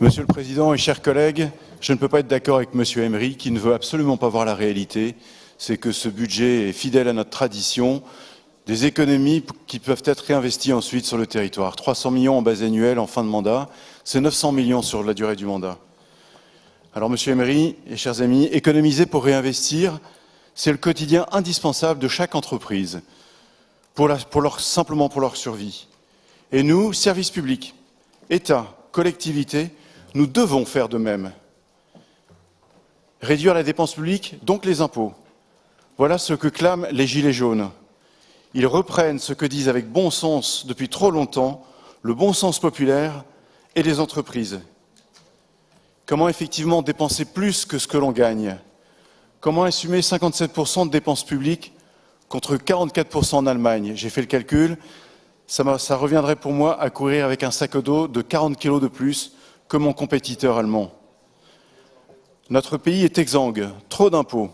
Monsieur le Président et chers collègues, je ne peux pas être d'accord avec Monsieur Emery qui ne veut absolument pas voir la réalité. C'est que ce budget est fidèle à notre tradition, des économies qui peuvent être réinvesties ensuite sur le territoire. 300 millions en base annuelle en fin de mandat, c'est 900 millions sur la durée du mandat. Alors Monsieur Emery et chers amis, économiser pour réinvestir, c'est le quotidien indispensable de chaque entreprise, simplement pour leur survie. Et nous, services publics, État, collectivités, nous devons faire de même. Réduire la dépense publique, donc les impôts. Voilà ce que clament les Gilets jaunes. Ils reprennent ce que disent avec bon sens depuis trop longtemps le bon sens populaire et les entreprises. Comment effectivement dépenser plus que ce que l'on gagne? Comment assumer 57% de dépenses publiques contre 44% en Allemagne? J'ai fait le calcul, ça reviendrait pour moi à courir avec un sac à dos de 40 kilos de plus que mon compétiteur allemand. Notre pays est exsangue, trop d'impôts,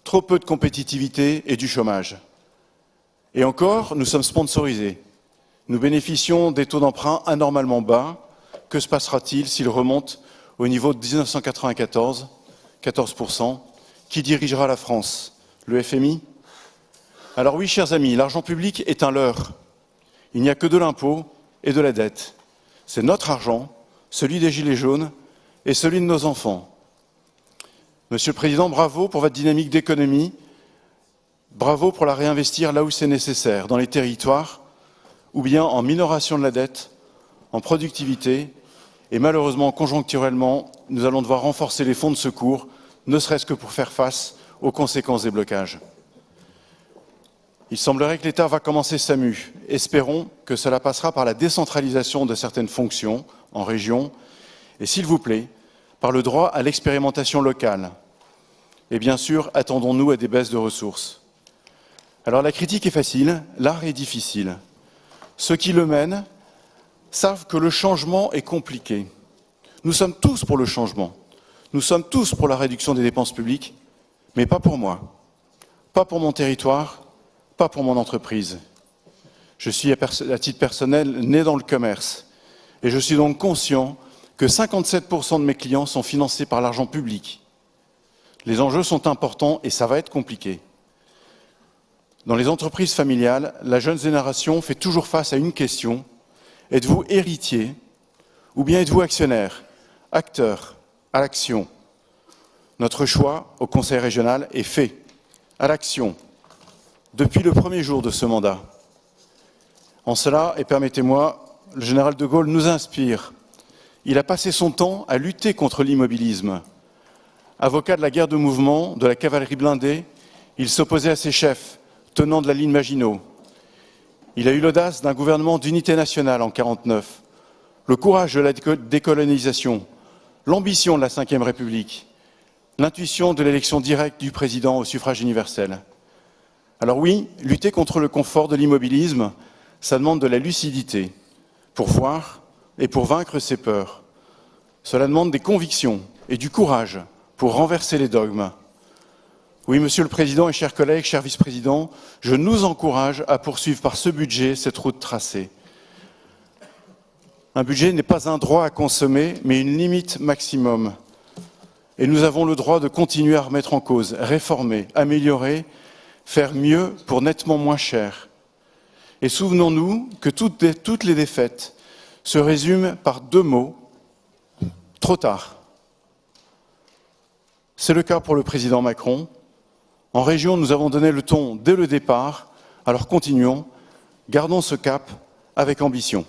trop peu de compétitivité et du chômage. Et encore, nous sommes sponsorisés. Nous bénéficions des taux d'emprunt anormalement bas. Que se passera-t-il s'ils remontent au niveau de 1994, 14%? Qui dirigera la France? Le FMI? Alors oui, chers amis, l'argent public est un leurre. Il n'y a que de l'impôt et de la dette. C'est notre argent, celui des Gilets jaunes et celui de nos enfants. Monsieur le Président, bravo pour votre dynamique d'économie. Bravo pour la réinvestir là où c'est nécessaire, dans les territoires, ou bien en minoration de la dette, en productivité, et malheureusement, conjoncturellement, nous allons devoir renforcer les fonds de secours, ne serait-ce que pour faire face aux conséquences des blocages. Il semblerait que l'État va commencer sa mue. Espérons que cela passera par la décentralisation de certaines fonctions en région, et s'il vous plaît, par le droit à l'expérimentation locale. Et bien sûr, attendons-nous à des baisses de ressources. Alors la critique est facile, l'art est difficile. Ceux qui le mènent savent que le changement est compliqué. Nous sommes tous pour le changement. Nous sommes tous pour la réduction des dépenses publiques, mais pas pour moi, pas pour mon territoire, pas pour mon entreprise. Je suis, à titre personnel, né dans le commerce et je suis donc conscient que 57% de mes clients sont financés par l'argent public. Les enjeux sont importants et ça va être compliqué. Dans les entreprises familiales, la jeune génération fait toujours face à une question. Êtes-vous héritier ou bien êtes-vous actionnaire, acteur, à l'action? Notre choix au Conseil régional est fait, à l'action, depuis le premier jour de ce mandat. En cela, et permettez-moi, le général de Gaulle nous inspire. Il a passé son temps à lutter contre l'immobilisme. Avocat de la guerre de mouvement, de la cavalerie blindée, il s'opposait à ses chefs, tenants de la ligne Maginot. Il a eu l'audace d'un gouvernement d'unité nationale en 1949, le courage de la décolonisation, l'ambition de la Ve République, l'intuition de l'élection directe du président au suffrage universel. Alors oui, lutter contre le confort de l'immobilisme, ça demande de la lucidité pour voir et pour vaincre ses peurs. Cela demande des convictions et du courage pour renverser les dogmes. Oui, Monsieur le Président et chers collègues, chers vice-présidents, je nous encourage à poursuivre par ce budget cette route tracée. Un budget n'est pas un droit à consommer, mais une limite maximum. Et nous avons le droit de continuer à remettre en cause, réformer, améliorer, faire mieux pour nettement moins cher. Et souvenons-nous que toutes les défaites se résument par deux mots, trop tard. C'est le cas pour le président Macron. En région, nous avons donné le ton dès le départ, alors continuons, gardons ce cap avec ambition.